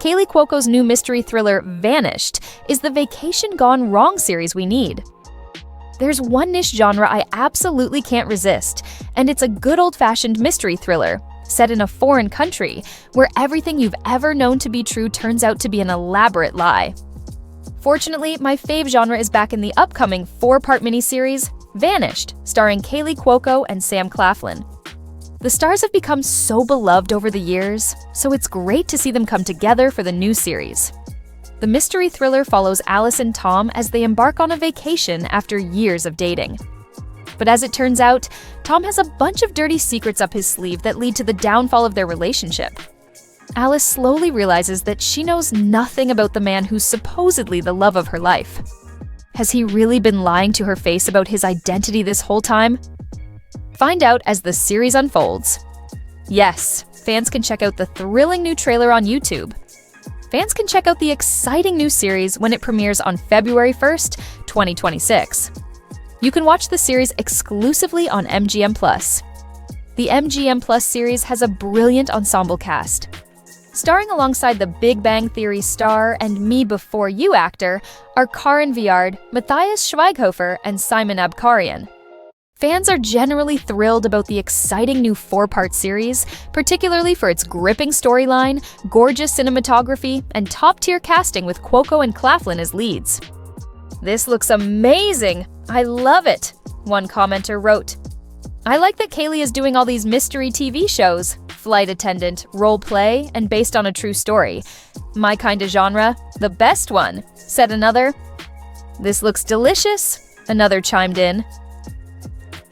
Kaley Cuoco's new mystery thriller, Vanished, is the vacation gone wrong series we need. There's one niche genre I absolutely can't resist, and it's a good old-fashioned mystery thriller, set in a foreign country, where everything you've ever known to be true turns out to be an elaborate lie. Fortunately, my fave genre is back in the upcoming 4-part miniseries, Vanished, starring Kaley Cuoco and Sam Claflin. The stars have become so beloved over the years, so it's great to see them come together for the new series. The mystery thriller follows Alice and Tom as they embark on a vacation after years of dating. But as it turns out, Tom has a bunch of dirty secrets up his sleeve that lead to the downfall of their relationship. Alice slowly realizes that she knows nothing about the man who's supposedly the love of her life. Has he really been lying to her face about his identity this whole time? Find out as the series unfolds. Yes, fans can check out the thrilling new trailer on YouTube. Fans can check out the exciting new series when it premieres on February 1st, 2026. You can watch the series exclusively on MGM+. The MGM+ series has a brilliant ensemble cast. Starring alongside the Big Bang Theory star and Me Before You actor are Karin Viard, Matthias Schweighöfer, and Simon Abkarian. Fans are generally thrilled about the exciting new 4-part series, particularly for its gripping storyline, gorgeous cinematography, and top-tier casting with Cuoco and Claflin as leads. "This looks amazing! I love it," one commenter wrote. "I like that Kaley is doing all these mystery TV shows, flight attendant, role play, and based on a true story. My kind of genre, the best one," said another. "This looks delicious," another chimed in.